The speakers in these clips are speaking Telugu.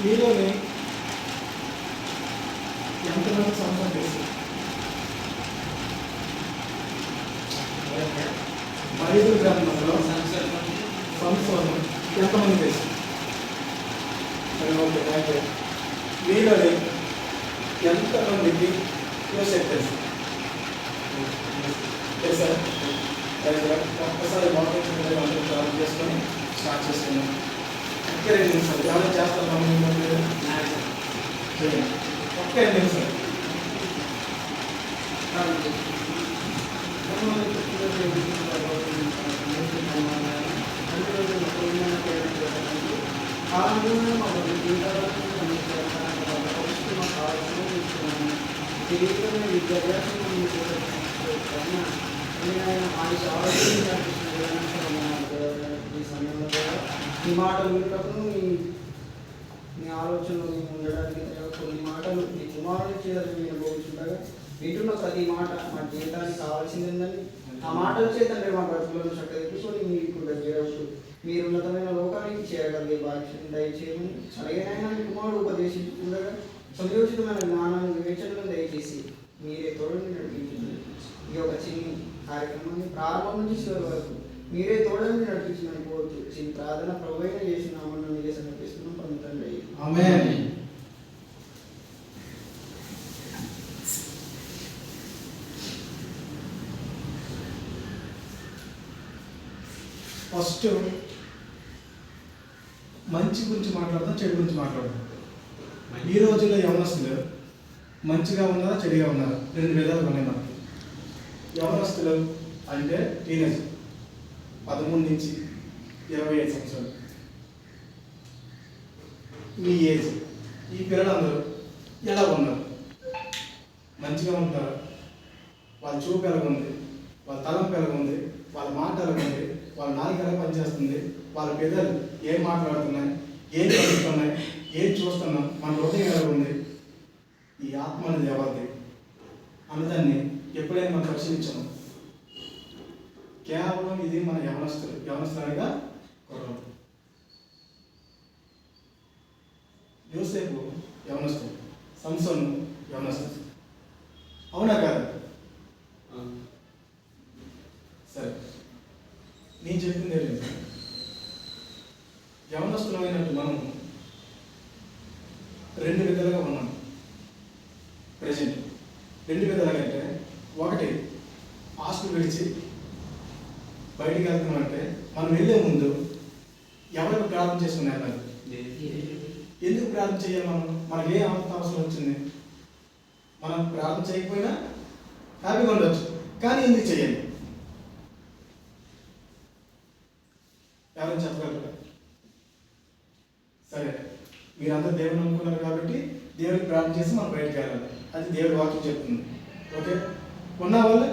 మీలోని ఎంతమంది సంవత్సరం తెలుసు? బైబిల్ గ్రంథంలో సంవత్సరం ఎంతమంది తెలుసు? Okay, thank you. మీలోని ఎంతమందికి యోసేపు తెలుసు? తెలుసా? ఒక్కసారి మోటివేషన్ అందరూ ప్రారంభం చేసుకొని స్టార్ట్ చేసుకున్నాం. ఒకే 2 నిమిషాలు ఎవరైనా చేస్తారు? ఒకే 2 నిమిషాలు. ఈ మాటలు విన్నప్పుడు మీ ఆలోచనలు ఉండడానికి కొన్ని మాటలు మీ కుమారుని చేయాలని నేను కోరుచుండగా వింటున్న ప్రతి మాట మా జీవితానికి కావాల్సింది ఏందని ఆ మాటల చేత మా బ్రతుకులను చక్కదిప్పుకొని మీరు ఇప్పుడు దగ్గరవుతూ మీరు ఉన్నతమైన లోకానికి చేరగలిగే భాగ్యం దయచేయమని అలాగేనైనా మీ కుమారుడు ఉపదేశించుకుండగా సంయోచితమైన జ్ఞానాన్ని వివేచనలను దయచేసి మీరే తోడుని నడిపించింది. ఈ యొక్క చిన్ని కార్యక్రమాన్ని ప్రారంభం నుంచి చివరి వరకు మీరే తోడని నడిపించమని కోరుతూ చిన్న ప్రార్థన ప్రభువైన చేసిన నామమున మీరే సమర్పిస్తున్నాం తండ్రి. ఆమేన్. ఫస్ట్ మంచి గురించి మాట్లాడదాం, చెడు గురించి మాట్లాడదాం. ఈ రోజుల్లో యవనస్తులు మంచిగా ఉన్నారా చెడుగా ఉన్నారా? 2 విధాలుగా ఉన్నాయి మనకి. యవనస్తులు అంటే టీనేజ్ 13 నుంచి 25 సంవత్సరాలు మీ ఏజ్. ఈ పిల్లలందరూ ఎలా ఉన్నారు? మంచిగా ఉంటారా? వాళ్ళ చూపు ఎలా ఉంది? వాళ్ళ తలంపు ఎలా ఉంది? వాళ్ళ మాట ఎలా ఉంది? వాళ్ళ నాలుక ఎలా పనిచేస్తుంది? వాళ్ళ పెదలు ఏం మాట్లాడుతున్నాయి? ఏం చదువుతున్నాయి? ఏం చూస్తున్నాం? మన హృదయం ఎలా ఉంది? ఈ ఆత్మ అనేది ఎవరిది అన్నదాన్ని ఎప్పుడైనా మనం పరిశీలించాము. కేవలం ఇది మన యవనస్తులుగా కుర్రాడు. యోసేపు యవనస్తుడు, సంసోను యవనస్తుడు. అవునా కాదు? సరే, నేను చెప్పింది ఏంటంటే యవనస్తులమైనట్టు మనం 2 విధాలుగా ఉన్నాం ప్రజెంట్. 2 విధాలుగా అంటే, ఒకటి హాస్టల్ విడిచి బయటికి వెళ్తున్నామంటే మనం వెళ్ళే ముందు ఎవరికి ప్రార్థన చేసుకుని వెళ్ళాలి? ఎందుకు ప్రార్థన చేయాలి? మనకి ఏ అవసరం వచ్చింది? మనం ప్రార్థన చేయకపోయినా హ్యాపీగా ఉండొచ్చు, కానీ ఎందుకు చేయాలి? ఎవరైనా చెప్పగలరా? సరే, మీరందరూ దేవుని అనుకున్నారు కాబట్టి దేవుడికి ప్రార్థన చేసి మనం బయటకు వెళ్ళాలి. అది దేవుడి వాక్యం చెప్తుంది. ఓకే, ఉన్నవాళ్ళు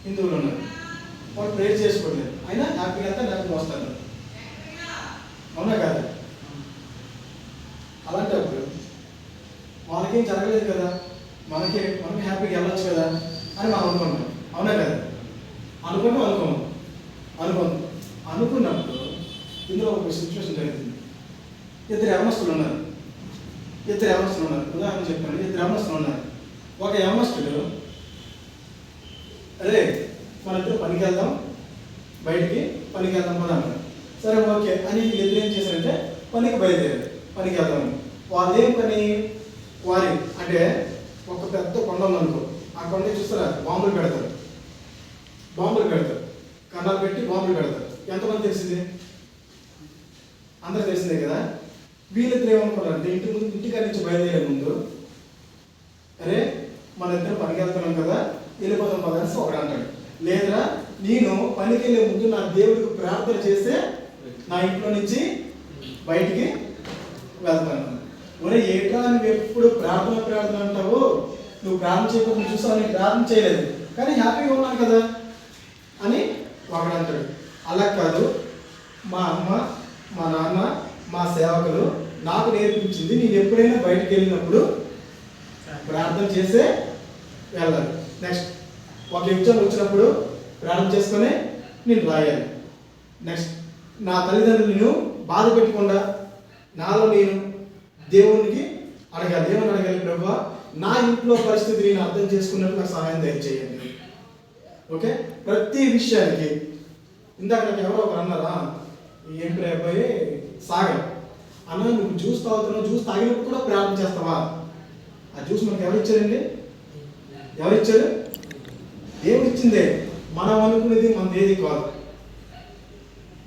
హిందువులు ఉన్నారు, వాళ్ళు ప్రేయర్ చేసుకోవట్లేదు, అయినా హ్యాపీగా అంతా హ్యాపీగా వస్తారు. అవునా కాదు? అలాంటప్పుడు వాళ్ళకేం జరగలేదు కదా, మనం హ్యాపీగా వెళ్ళొచ్చు కదా అని మనం అనుకుంటాం. అవునా కదా? అనుకున్నప్పుడు ఇందులో ఒక సిచ్యువేషన్ జరుగుతుంది. 2 యవనస్తులు ఉన్నారు. ఉదాహరణ చెప్పండి. 2 యవనస్తులు ఉన్నారు. ఒక యవనస్తుడు, అదే మన ఇద్దరు పనికి వెళ్దాం కదా అన్నారు. సరే, ఓకే అని ఇద్దరు ఏం చేశారంటే పనికి బయలుదేరారు. పనికి వెళ్దామని వాళ్ళు ఏం పని? వారి అంటే ఒక పెద్ద కొండ ఉందనుకో, ఆ కొండ చూస్తారా, బాంబులు పెడతారు, కన్నాలు పెట్టి బాంబులు పెడతారు. ఎంతమంది తెలిసింది? అందరూ తెలిసిందే కదా. వీళ్ళిద్దరు ఏమనుకున్నారంటే ఇంటికాడి నుంచి బయలుదేరే ముందు, అరే మన ఇద్దరు పనికి వెళ్తున్నాం కదా, వెళ్ళిపోతాం పదని ఒకడు అంటాడు. లేదా నేను పనికి వెళ్ళే ముందు నా దేవుడికి ప్రార్థన చేస్తే నా ఇంట్లో నుంచి బయటికి వెళ్తాను. ఒరే ఏట్రా, నువ్వు ఎప్పుడు ప్రార్థన అంటావు, నువ్వు ప్రార్థన చేయకపోతే చూస్తావు, నేను ప్రార్థన చేయలేదు కానీ హ్యాపీగా ఉన్నాను కదా అని ఒకడు అంటాడు. అలా కాదు, మా అమ్మ, మా నాన్న, మా సేవకులు నాకు నేర్పించింది, నేను ఎప్పుడైనా బయటికి వెళ్ళినప్పుడు ప్రార్థన చేసే వెళ్ళాలి. నెక్స్ట్ ఒక ఎగ్జామ్ వచ్చినప్పుడు ప్రార్థన చేసుకొని నేను రాయాలి. నెక్స్ట్ నా తల్లిదండ్రులను బాధ పెట్టకుండా నాలో నేను దేవునికి అడగాలి. ఏమని అడగాలి? ప్రభువా, నా ఇంట్లో పరిస్థితి నేను అర్థం చేసుకున్నట్టు నాకు సహాయం దయచేయండి. ఓకే, ప్రతి విషయానికి. ఇందాక నాకు ఎవరో ఒకరు అన్నారా, ఏం అబ్బాయి సాగర్ అన్న, నువ్వు జ్యూస్ తాగుతున్నావు, జ్యూస్ తాగినప్పుడు కూడా ప్రార్థన చేస్తావా? ఆ జ్యూస్ మనకు ఎవరు ఇచ్చారండి? ఎవరిచ్చారు? దేవుడు ఇచ్చిందే. మనం అనుకునేది మనది ఏది కాదు.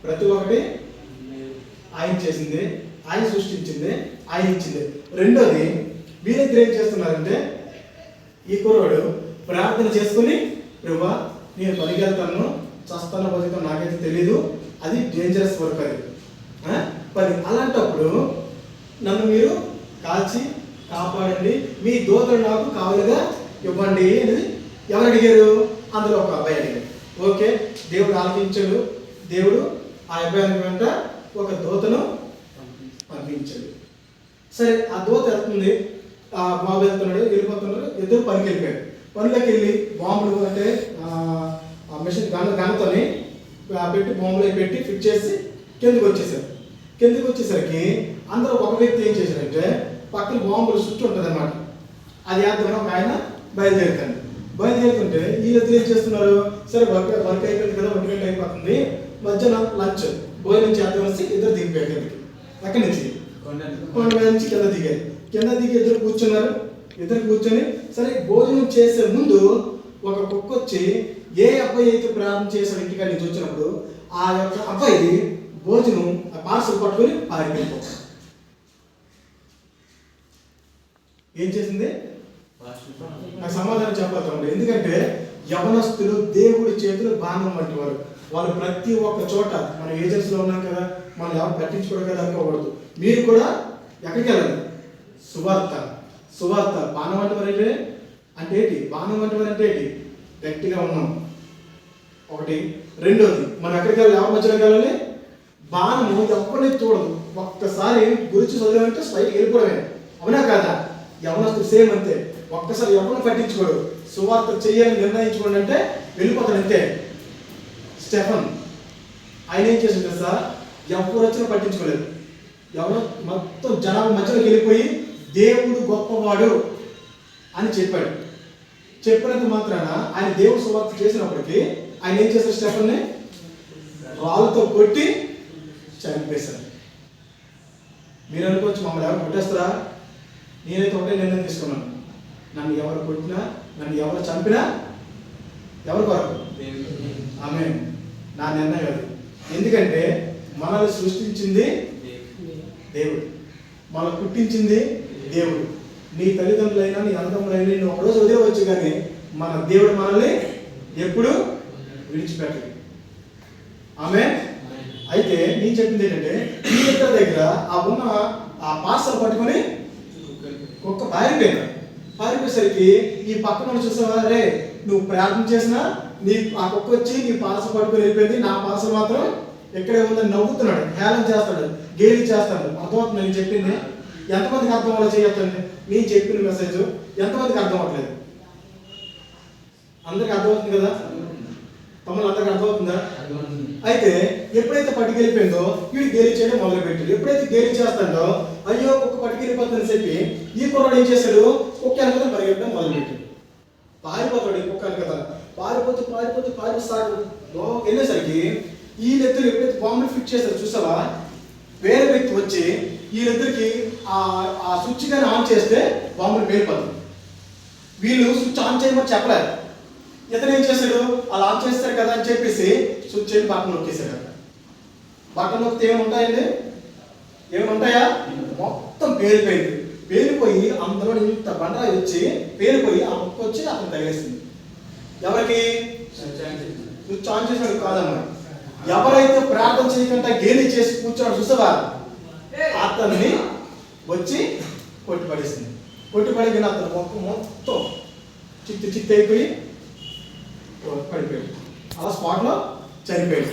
ప్రతి ఒక్కటి ఆయన చేసింది, ఆయన సృష్టించింది, ఆయన ఇచ్చింది. రెండోది, వీళ్ళిద్దరు ఏం చేస్తున్నారంటే, ఈ కుర్రాడు ప్రార్థన చేసుకుని, ప్రభువా నేను పనికి వెళ్తాను, చస్తానో బతుకుతానో నాకైతే తెలీదు, అది డేంజరస్ వర్క్, అది పని. అలాంటప్పుడు నన్ను మీరు కాల్చి కాపాడండి, మీ దూతలు నాకు కావాలిగా ఇవ్వండి అనేది ఎవరు అడిగారు? అందులో ఒక అబ్బాయి అడిగాడు. ఓకే, దేవుడు ఆలకించాడు. దేవుడు ఆ అబ్బాయి వెంట ఒక దూతను పంపించాడు. సరే, ఆ దూత వెళ్తుంది, ఆ బాబు వెళ్తున్నాడు, వెళ్ళిపోతున్నాడు, ఇద్దరు పనికి వెళ్ళిపోయాడు. పనిలోకి వెళ్ళి బాంబులు అంటే మిషన్ గనతోని పెట్టి బాంబులు పెట్టి ఫిట్ చేసి కిందకి వచ్చేసారు. కిందకి వచ్చేసరికి అందరూ ఒక వ్యక్తి ఏం చేశారంటే, పక్కన బాంబులు చుట్టూ ఉంటుంది అన్నమాట, అది వేద్దామని ఒక ఆయన బయలుదేరుతాడు. బయలుదేరుతుంటే వీళ్ళిద్దరు ఏం చేస్తున్నారు? సరే, వర్క్ అయిపోయింది కదా, 1 గంట అయిపోతుంది, మధ్యాహ్నం లంచ్ భోజనం చేద్దామని ఇద్దరు దిగిపోయారు కిందకి. అక్కడి నుంచి కొండ మీద నుంచి కింద దిగారు. కింద దిగి ఇద్దరు కూర్చున్నారు. ఇద్దరు కూర్చొని సరే భోజనం చేసే ముందు ఒక కుక్క వచ్చి ఏ అబ్బాయి అయితే ప్రారంభం చేశాడు ఇంటికాడి నుంచి వచ్చినప్పుడు ఆ యొక్క అబ్బాయి భోజనం ఆ పార్సల్ పట్టుకొని పారిపోయింది. ఏం చేసింది? నాకు సమాధానం చెప్పాలి. ఎందుకంటే యవనస్తులు దేవుడి చేతులు బాణం వంటి వారు. వాళ్ళు ప్రతి ఒక్క చోట, మన ఏజెన్సీలో ఉన్నాం కదా, మనం ఎవరు పట్టించుకోవడం కదా అనుకోకూడదు. మీరు కూడా ఎక్కడికి వెళ్ళండి, సువార్త బాణం వంటి వారు అంటే ఏంటి? బాణం వంటి వారు అంటే ఏంటి? గట్టిగా ఉన్నాం ఒకటి. రెండోది, మనం ఎక్కడికి వెళ్ళాలి? ఎవరి మధ్యలోకి వెళ్ళాలి? బాణము ఎవరిని చూడదు. ఒక్కసారి గురించి చదివామంటే స్ట్రైట్ వెళ్ళిపోవడమే. అవునా కాదా? యవనస్తులు సేమ్ అంతే. ఒక్కసారి ఎవరిని పట్టించుకోడు. సువార్త చెయ్యాలని నిర్ణయించుకోండి అంటే వెళ్ళిపోతాడు అంతే. స్టెఫన్ ఆయన ఏం చేసింది సార్? ఎవరు వచ్చినా పట్టించుకోలేదు. ఎవరో మొత్తం జనాభా మధ్యలోకి వెళ్ళిపోయి దేవుడు గొప్పవాడు అని చెప్పాడు. చెప్పినంత మాత్రాన ఆయన దేవుడు సువార్త చేసినప్పటికీ ఆయన ఏం చేశారు? స్టెఫన్ని రాళ్ళతో కొట్టి చంపేశారు. మీరు అనుకోవచ్చు, మమ్మల్ని ఎవరు కొట్టేస్తారా? నేనైతే ఒకటే నిర్ణయం తీసుకున్నాను, నన్ను ఎవరు కొట్టినా, నన్ను ఎవరు చంపినా ఎవరు కొరకు? ఆమె నా నిర్ణయం అది. ఎందుకంటే మనల్ని సృష్టించింది దేవుడు, మనల్ని పుట్టించింది దేవుడు. నీ తల్లిదండ్రులైనా నీ అన్నదమ్ములైనా నేను ఒకరోజు వదిలేవచ్చు, కానీ మన దేవుడు మనల్ని ఎప్పుడు విడిచిపెట్టదు. ఆమె అయితే నేను చెప్పింది ఏంటంటే, ఈ ఇద్దరి దగ్గర ఆ ఉన్న ఆ పార్సల్ పట్టుకొని కుక్క పారిపోయేసరికి ఈ పక్కన చూసావా, రే నువ్వు ప్రార్థన చేసినా నీ ఆ కుక్క వచ్చి నీ పార్సల్ పట్టుకొని వెళ్ళిపోయింది, నా పార్సల్ మాత్రం ఎక్కడే ఉందని నవ్వుతున్నాడు, హేళన చేస్తాడు, గేలి చేస్తాడు. అర్థమవుతుంది నేను చెప్పింది? ఎంతమందికి అర్థం అవ్వాలి చేయొద్దండి? నేను చెప్పిన మెసేజ్ ఎంతమందికి అర్థం అవ్వట్లేదు? అందరికి అర్థమవుతుంది కదా? తమ్ముళ్ళు అందరికి అర్థమవుతుందా? అయితే ఎప్పుడైతే పట్టుకెళ్ళిపోయిందో వీడు గేలి చేయడం మొదలు పెట్టాడు. ఎప్పుడైతే గేలి చేస్తాడో అయ్యో కుక్క పట్టుకెళ్ళిపోతుందని చెప్పి ఈ కుర్రాడు ఏం చేశాడు? కుక్క వెనక పరిగెట్టడం మొదలు పెట్టాడు. పారిపోతాడు ఈ కుక్క వెనక. పారిపోతాడు వెళ్ళేసరికి వీళ్ళిద్దరు ఎప్పుడైతే బాంబులు ఫిట్ చేస్తారో చూసావా, వేరే వ్యక్తి వచ్చి వీళ్ళిద్దరికి ఆ స్విచ్ కానీ ఆన్ చేస్తే బాంబులు పేలిపోతాయి. వీళ్ళు స్విచ్ ఆన్ చేయమని చెప్పలేదు. ఇతను ఏం చేశాడు? అలా ఆన్ చేస్తారు కదా అని చెప్పేసి స్విచ్ చేసి బటన్ నొక్కేశాడు. బటన్ నొక్కితే ఏమైనా ఉంటాయండి? ఏమైనా ఉంటాయా? మొత్తం పేలిపోయి అందులో ఇంత బండరాయి వచ్చి పేలిపోయి ఆ మొక్క వచ్చి అతను తగిలేసింది. ఎవరికి? స్విచ్ ఆన్ చేసినాడు కాదమ్మా. ఎవరైతే ప్రార్థన చేయకుండా గేలి చేసి కూర్చోడు చూసావా, అతన్ని వచ్చి కొట్టిపడేసింది. కొట్టిపడిన అతను మొక్క మొత్తం చిత్తి అయిపోయి పడిపోయాడు. అలా స్పాట్లో చనిపోయాడు.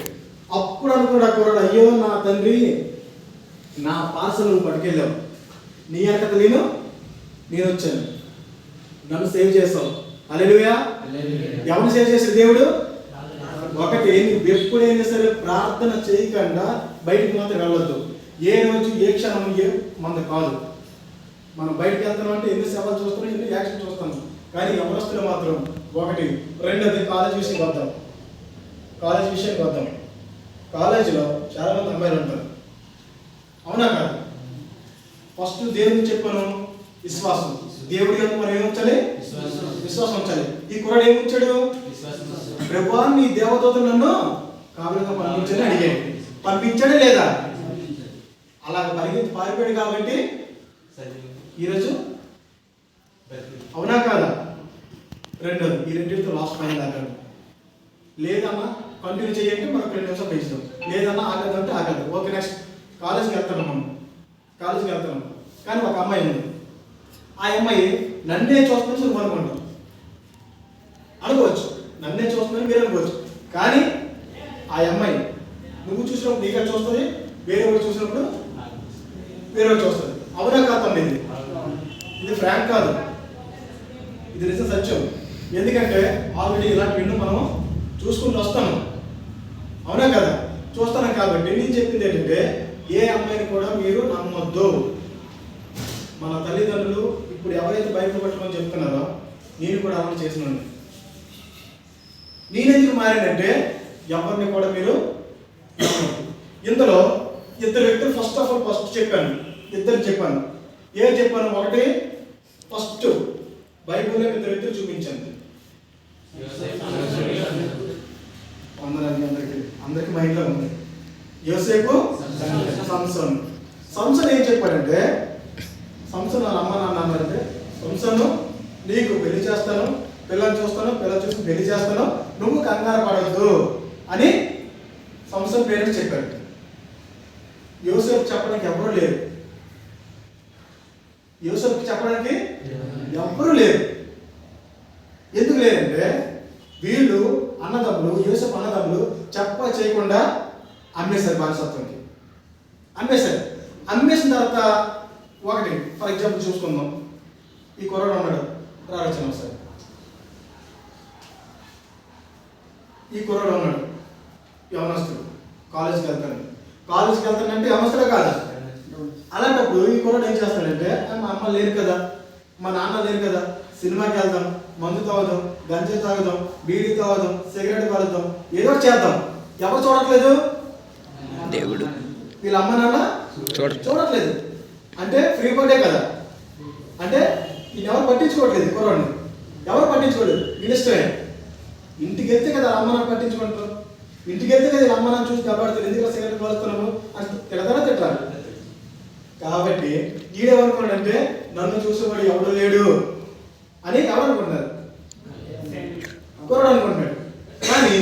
అప్పుడు అనుకున్నాడు కుర్రాడు, అయ్యో నా తండ్రి, నా పార్సల్ నువ్వు పట్టుకెళ్ళావు, నీ వెనక నేను వచ్చాను, నన్ను సేవ్ చేస్తావు. హల్లెలూయా. ఎవరిని సేవ్ చేశాడు దేవుడు? ఒకటి, నువ్వు ఎప్పుడైనా సరే ప్రార్థన చేయకుండా బయటికి మాత్రం వెళ్ళొద్దు. ఏ రోజు ఏ క్షణం మనది కాదు. మనం బయటికి వెళ్తాం అంటే ఎన్ని సేవలు చూస్తున్నాం, ఎన్ని యాక్షన్ చూస్తాం. కానీ యవనస్తులు మాత్రం ఒకటి. రెండోది, కాలేజ్ విషయానికి వద్దాం. కాలేజ్ విషయానికి వద్దాం. కాలేజీలో చాలా మంది అమ్మాయిలు ఉంటారు, అవునా కాదు? ఫస్ట్ దేవుడిని చెప్పాను, విశ్వాసం. దేవుడి యొక్క మనం ఏముంచాలి? విశ్వాసం ఉంచాలి. ఈ కుర్రాడు ఏముంచాడు? ప్రభువా నీ దేవదూతలు నన్ను కావలిగా పంపించని అడిగాడు. పంపించాడే లేదా? అలాగ పరిగెత్తి పారిపోయాడు కాబట్టి ఈరోజు, అవునా కాదా? రెండోది, ఈ రెండింటితో లాస్ట్ ఫైనల్ ఆగాడు. లేదన్నా కంటిన్యూ చేయండి, మనకు 2 నిమిషాలు పెంచుతాం. లేదన్నా ఆగదు అంటే ఆగదు. Okay, next. కాలేజీకి వెళ్తున్నాం, మనం కాలేజీకి వెళ్తున్నాం. కానీ ఒక అమ్మాయి ఉంది. ఆ అమ్మాయి నన్నే చూస్తుందని నువ్వు అనుకుంటావు, అనుకోవచ్చు. నన్నే చూస్తుందని మీరు అనుకోవచ్చు. కానీ ఆ అమ్మాయి నువ్వు చూసినప్పుడు నీకు చూస్తుంది, వేరే వాడు చూసినప్పుడు వేరే వాడు చూస్తుంది. అవునా కాదు? ఇది ఫ్రాంక్ కాదు, ఇది నిజం, సత్యం. ఎందుకంటే ఆల్రెడీ ఇలాంటి విన్ను మనం చూసుకుంటూ వస్తాను, అవునా కదా? చూస్తాను కాబట్టి నేను చెప్పింది ఏంటంటే, ఏ అమ్మాయిని కూడా మీరు నమ్మొద్దు. మన తల్లిదండ్రులు ఇప్పుడు ఎవరైతే బైబిల్ పట్టుకొని చెప్తున్నారో నేను కూడా అమలు చేసినాను. నేనెందుకు మారానంటే ఎవరిని కూడా మీరు ఇందులో ఇద్దరు వ్యక్తులు ఫస్ట్ చెప్పాను. ఇద్దరు చెప్పాను. ఏం చెప్పాను? ఒకటి, ఫస్ట్ బైబిల్లో ఇద్దరు వ్యక్తులు చూపించాను. అందరికి మైండ్లో ఉంది. యోసేపు, సంసోను. సంసోను ఏం చెప్పాడంటే, సంసోను వాళ్ళ అమ్మ నాన్న అన్నారంటే, సంసోను నీకు పెళ్లి చేస్తాను, పిల్లల్ని చూస్తాను, పిల్లలు చూసి పెళ్లి చేస్తాను, నువ్వు కంగారు పడవద్దు అని సంసోను పేరెంట్స్ చెప్పాడు. యోసేపు చెప్పడానికి ఎవరూ లేరు. యోసేపు చెప్పడానికి ఎవరూ లేరు. ఎందుకు లేరంటే వీళ్ళు అన్నదమ్ములు, యోసేపు అన్నదమ్ములు చేయకుండా అమ్మేశారు బానిసత్వంకి. అమ్మేశారు. అమ్మేసిన తర్వాత ఒకటి, ఫర్ ఎగ్జాంపుల్ చూసుకుందాం. ఈ కుర్రాడు ఉన్నాడు, రారచన సార్. ఈ కుర్రాడు ఉన్నాడు, యవనస్తుడు, కాలేజీకి వెళ్తానంటే యవనస్తుడే కాదా? అలాంటప్పుడు ఈ కుర్రాడు ఏం చేస్తాడంటే, మా అమ్మ లేరు కదా, మా నాన్న లేరు కదా, సినిమాకి వెళ్దాం, మందు తాగుదాం, గంజాయి తాగుదాం, బీడీ తాగుదాం, సిగరెట్ కాలుద్దాం, ఏదో చేద్దాం. ఎవరు చూడట్లేదు? దేవుడు. వీళ్ళ అమ్మ నాన్న చూడట్లేదు. అంటే ఫ్రీ బర్త్డే కదా, అంటే ఈయన ఎవరు పట్టించుకోవట్లేదు. కుర్రాడిని ఎవరు పట్టించుకోలేదు. వీళ్ళ ఇష్టమే. ఇంటికి వెళ్తే కదా అమ్మ నాన్న పట్టించుకుంటారు. ఇంటికి వెళ్తే కదా అమ్మ నాన్న చూసి దెబ్బడతారు. ఎందుకు సిగరెట్ కాలుస్తున్నాము అని తిడతారా? తిట్టారు. కాబట్టి ఈడేమనుకున్నాడంటే, నన్ను చూసేవాడు ఎవడు లేడు అని ఎవరు అనుకుంటున్నారు? కుర్రాడు అనుకుంటున్నాడు. కానీ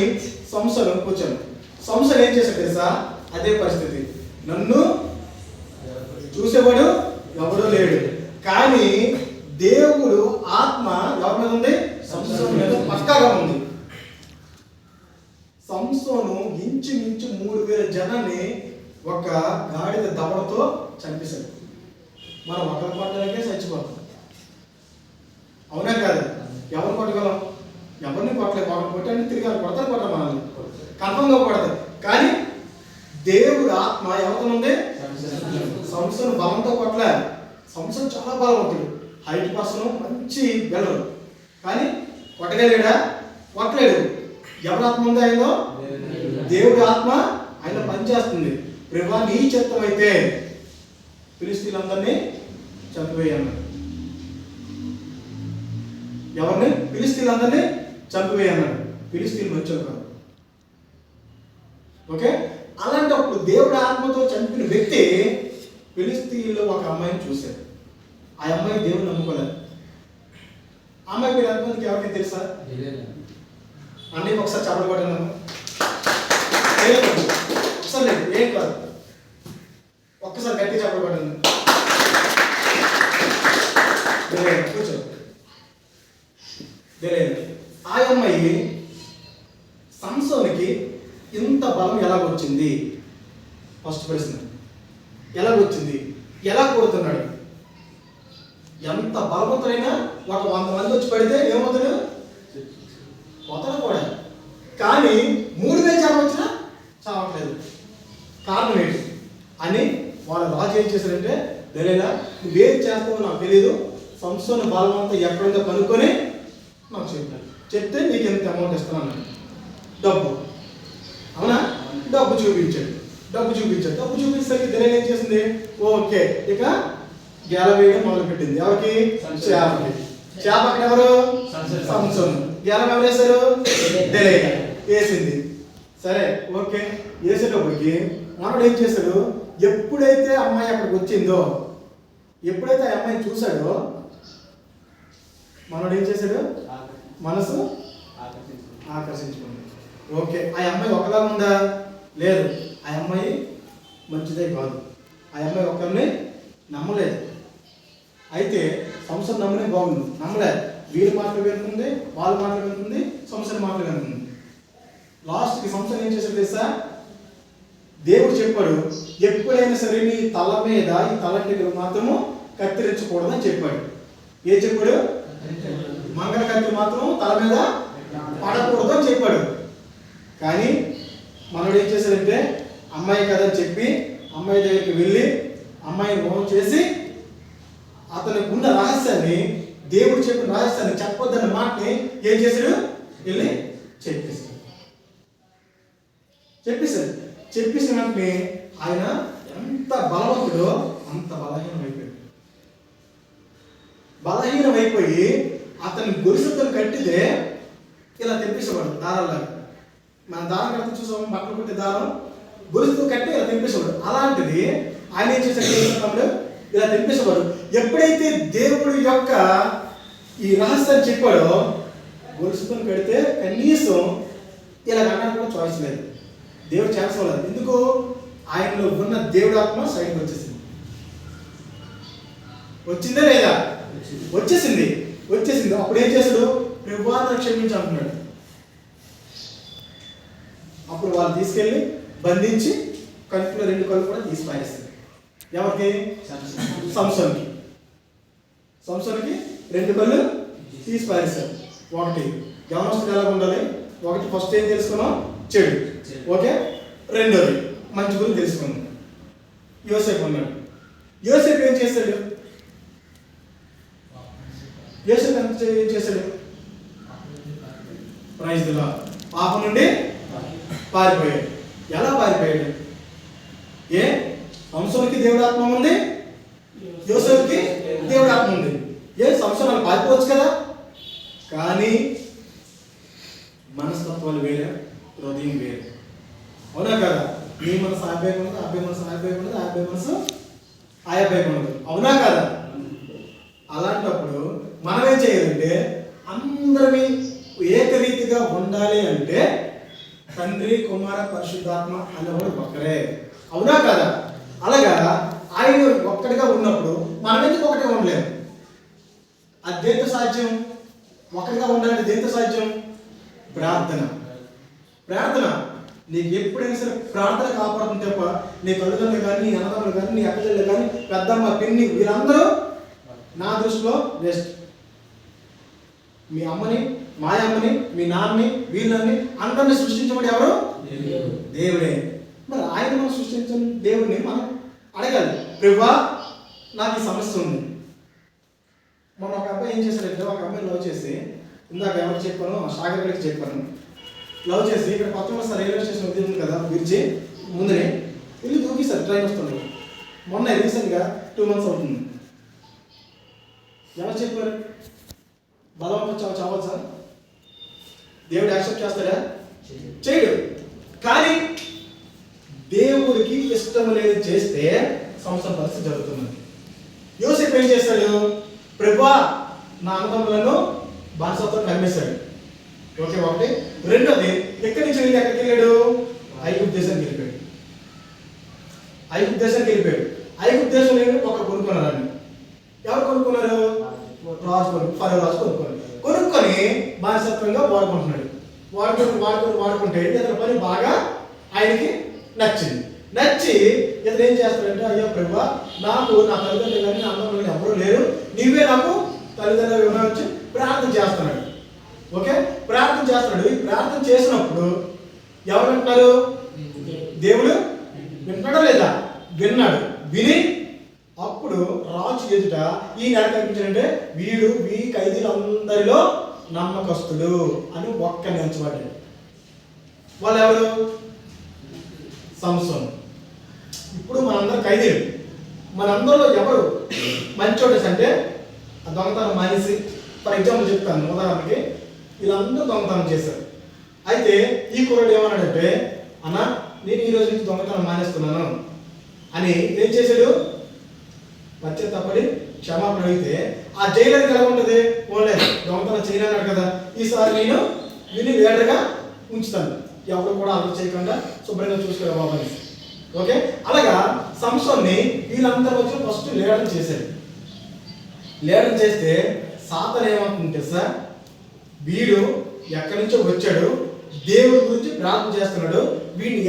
సంస్థలు కూర్చొని సంస్థలు ఏం చేశాడు తెలుసా? అదే పరిస్థితి. నన్ను చూసేవాడు ఎవడో లేడు. కానీ దేవుడు ఆత్మ ఎవరి మీద ఉంది? సంసోను మీద పక్కాగా ఉంది. సంసోను ఇంచుమించు 3000 జనాన్ని ఒక గాడిద దవడతో చంపేశాడు. మనం ఒకరి కొట్టడానికే చచ్చిపోతాం, అవునా కాదు? ఎవరు కొట్టగలం? ఎవరిని కొట్టలేదు. ఒకరు కొట్టాలని తిరిగి కొడతారు మనల్ని, కన్ఫర్మ్గా కొడతారు. కానీ దేవుడు ఆత్మ ఎవరితో ఉంది? సంసోను బలంతో కొట్టలే. సంసోను చాలా బలవంతుడు, హైట్ పర్సన్, మంచి బెల్లరు. కానీ కొట్టగలేడా? కొట్టలేడు. ఎవరి ఆత్మ ఉంది ఆయనలో? దేవుడి ఆత్మ ఆయన పనిచేస్తుంది. ప్రభువా నీ చిత్తం అయితే ఫిలిష్తీయులందరినీ చంపివేయన్నాడు. ఎవరిని? ఫిలిష్తీయులందరినీ చంపివేయన్నాడు. ఫిలిష్తీయులు వచ్చారు కాదు. ఓకే, అలాంటప్పుడు దేవుడి ఆత్మతో చంపిన వ్యక్తి ఫిలిష్తీయుల్లో ఒక అమ్మాయిని చూశాడు. ఆ అమ్మాయి దేవుడు నమ్ముకోలేదు. ఆ అమ్మాయి పేరు ఎంతమందికి ఎవరికి తెలుసా? అన్నీ ఒకసారి చెప్పబడ్డాను. ఒకసారి లేదు, ఏం కాదు, ఒక్కసారి గట్టి చెప్పబడ్డాను. కూర్చో. ఆ అమ్మాయి సంసోనికి ఇంత బలం ఎలాగొచ్చింది? ఫస్ట్ ప్రశ్న, ఎలాగొచ్చింది? ఎలా కొడుతున్నాడు? ఎంత బలవంతుడైనా ఒక 100 మంది వచ్చి పడితే ఏమవుతాడు? పోతాడు కూడా. కానీ 3 చేశాడంటే, దెలీలా నువ్వేం చేస్తావో నాకు తెలియదు, సంసోను బలవంతం ఎక్కడుందో కనుక్కొని నాకు చెప్పాను, చెప్తే నీకు ఎంత అమౌంట్ ఇస్తాను. డబ్బు, అవునా? డబ్బు చూపించాడు. డబ్బు చూపించేసరికి దెలీలా ఏం చేసింది? ఓకే, ఇక గేల వేయడం మొదలు పెట్టింది. ఎవరికి? చేపకి. చేప అక్కడ ఎవరు? సంసోను. గేలం ఎవరు వేశారు? దెలీలా వేసింది. సరే, ఓకే, వేసేటప్పటికి మనోడు ఏం చేశాడు? ఎప్పుడైతే అమ్మాయి అక్కడికి వచ్చిందో, ఎప్పుడైతే ఆ అమ్మాయిని చూశాడో, మనోడు ఏం చేశాడు? మనసు ఆకర్షించుకుంది. ఓకే, ఆ అమ్మాయి ఒకలా ఉందా? లేదు. ఆ అమ్మాయి మంచిదే కాదు. ఆ అమ్మాయి ఒకరిని నమ్మలేదు. అయితే సంసోను నమ్మనే బాగుంది, నమ్మలేదు. వీళ్ళ మాటలు వింటుంది, వాళ్ళ మాటలు వింటుంది, సంసోను మాటలు వింటుంది. లాస్ట్కి సంసోను ఏం చేశాడు తెలుసా? దేవుడు చెప్పాడు, ఎప్పుడైనా సరే నీ తల మీద ఈ తలంటికలు మాత్రము కత్తిరించకూడదని చెప్పాడు. ఏం చెప్పాడు? మంగళ కత్తి మాత్రం తల మీద పడకూడదు అని చెప్పాడు. కానీ మనోడు ఏం చేశాడంటే, అమ్మాయి కదని చెప్పి అమ్మాయి దగ్గరికి వెళ్ళి అమ్మాయిని మోసం చేసి అతనికి ఉన్న రహస్యాన్ని, దేవుడు చెప్పిన రహస్యాన్ని, చెప్పొద్దన్న మాటని ఏం చేశాడు? వెళ్ళి చెప్పేసిన వెంటనే ఆయన ఎంత బలవంతుడో అంత బలహీనమైపోయి అతని గొలుసుతో కట్టితే ఇలా తెప్పించేవాడు దారాలాగా. మన దారం కడితే చూసాము, బట్టలు కొట్టే దారం గొలుసుతో కట్టి ఇలా తెప్పించేవాడు. అలాంటిది ఆయన ఏం చేశాడు? ఇలా తెప్పించేవాడు. ఎప్పుడైతే దేవుడి యొక్క ఈ రహస్యాన్ని చెప్పాడో, గొలుసుతో కడితే కనీసం ఇలా కట్టడానికి చాయిస్ లేదు. దేవుడు చేర్చలేదు. ఎందుకు? ఆయనలో ఉన్న దేవుడు ఆత్మ సైడ్కి వచ్చేసింది. వచ్చిందా లేదా? వచ్చేసింది. అప్పుడు ఏం చేశాడు? ప్రభువా నన్ను క్షమించు అంటున్నాడు. అప్పుడు వాళ్ళు తీసుకెళ్ళి బంధించి కడుపులో 2 కళ్ళు కూడా తీసి పారేస్తారు. ఎవరికి? సంసోనుకి 2 కళ్ళు తీసి పారేస్తారు. ఒకటి యవనస్తుడు ఎలా ఉండాలి? ఒకటి ఫస్ట్ ఏం తెలుసుకున్నాం? చెడు. ఓకే, రెండోది మంచి గురించి తెలుసుకున్నాం. యోసేపు ఉన్నాడు. యోసేపు ఏం చేశాడు? ఏం చేశాడు? Praise the lord. పాపం నుండి పారిపోయాడు. ఎలా పారిపోయాడు? సంసోనుకి దేవుడి ఆత్మ ఉంది, యోసేపుకి దేవుడి ఆత్మ ఉంది. సంసోను పారిపోవచ్చు కదా. కానీ మనస్తత్వాలు వేరే, హృదయం వేరే. అవునా కదా? నీ మనసు ఆ అబ్బాయి ఉండదు, అబ్బాయి మనసు ఆ అబ్బాయి ఉండదు, ఆ అబ్బాయి మనసు ఆ అబ్బాయి ఉండదు. అవునా కదా? అలాంటప్పుడు మనం ఏం చేయాలంటే, అందరినీ ఏకరీతిగా ఉండాలి అంటే తండ్రి, కుమార, పరిశుద్ధాత్మ అనేవాడు ఒక్కరే. అవునా కదా? అలాగా ఆయన ఒక్కడిగా ఉన్నప్పుడు మనం ఎందుకు ఒకటే ఉండలేము? అది దేంతో సాధ్యం? ఒకటిగా ఉండాలంటే దేంతో సాధ్యం? ప్రార్థన. నీకు ఎప్పుడైనా సరే ప్రార్థన కాపాడుతుంది తప్ప నీ తల్లిదండ్రులు కానీ, నీ అన్నదమ్ములు కానీ, నీ అక్కచెల్లెలు కానీ, పెద్దమ్మ, పిన్ని, వీళ్ళందరూ నా దృష్టిలో వేస్ట్. మీ అమ్మని, మా అమ్మని, మీ నాన్నని, వీళ్ళని అందరినీ సృష్టించబడి ఎవరు? దేవుడే. మరి ఆయన మనం సృష్టించిన దేవుడిని మనం అడగాలి, ప్రభువా నాకు ఈ సమస్య ఉంది. మొన్న ఒక అబ్బాయి ఏం చేశాడంటే, ఒక అబ్బాయి లవ్ చేసి, ఇందాక ఎవరికి చెప్పాను? సాగర్ గారికి చెప్పాను. లవ్ చేసి ఇక్కడ కొత్త రైల్వే స్టేషన్ ఉంది కదా, బ్రిడ్జి ముందునే వెళ్ళి దూకిస్తారు. ట్రైన్ వస్తుంది. మొన్న రీసెంట్గా 2 months అవుతుంది. ఎవరు చెప్పారు? బలవంతం చావచ్చా? దేవుడు యాక్సెప్ట్ చేస్తాడా? చేయడు. కానీ దేవుడికి ఇష్టం లేదు చేస్తే సంవత్సరం పరిస్థితి జరుగుతుంది. యోసేపు ఏం చేస్తాడు? ప్రభువా నా అన్నదమ్ములను బానిసత్వం కమ్మేశాడు. ఓకే, ఒకటి. రెండోది, ఎక్కడి నుంచి వెళ్ళి ఎక్కడికి వెళ్ళాడు? ఐగుప్తు దేశానికి వెళ్ళిపోయాడు. ఐగుప్తు దేశంలో ఒకరు కొనుక్కున్నారని. ఎవరు కొనుక్కున్నారు? ఫరో రాజు కొనుక్కొని బానిసత్వంగా వాడుకుంటే ఇతని పని బాగా ఆయనకి నచ్చి ఇతను ఏం చేస్తాడంటే, అయ్యో ప్రభువా నాకు నా తల్లిదండ్రులు కానీ, నా అన్నదమ్ములు కానీ ఎవరూ లేరు, నీవే నాకు తల్లిదండ్రులు ఇవ్వవచ్చు. ప్రార్థన చేస్తున్నాడు. ఓకే, ప్రార్థన చేస్తున్నాడు. ఈ ప్రార్థన చేసినప్పుడు ఎవరు వింటున్నారు? దేవుడు వింటున్నాడా లేదా? విన్నాడు. విని ఎదుట ఈయన ఎలా కనిపించాడంటే వీడు ఈ ఖైదీలందరిలో నమ్మకస్తుడు అని ఒక్క నిలిచబడ్డాడు. వాళ్ళు ఎవరు? సంసోను. ఇప్పుడు మనందరం ఖైదీలు. మనందరిలో ఎవరు మంచోడు అంటే ఆ దొంగతనం మానేసి, ఫర్ ఎగ్జాంపుల్ చెప్తాను ఉదాహరణకి, వీళ్ళందరూ దొంగతనం చేశారు. అయితే ఈ కుర్రాడు ఏమన్నాడంటే, అన్న నేను ఈ రోజు నుంచి దొంగతనం మానేస్తున్నాను అని ఏం చేశాడు? పశ్చాత్తాపడి క్షమాపణ అడిగితే ఆ జైలర్కి ఎలా ఉంటుంది? ఓన్లే దొంగతనం చేయనన్నాడు కదా, ఈసారి నేను వీడిని లీడర్గా ఉంచుతాను, ఎవరు కూడా అలర్ట్ చేయకుండా శుభ్రంగా చూసుకోవాలి బాబు అని. ఓకే, అలాగా సంసోన్ని వీళ్ళందరూ వచ్చి ఫస్ట్ లీడర్ చేశాడు. లీడర్ చేస్తే సాతాను ఏమవుతుంటే సార్, వీడు ఎక్కడి నుంచో వచ్చాడు, దేవుడి గురించి ప్రార్థన చేస్తున్నాడు, వీడిని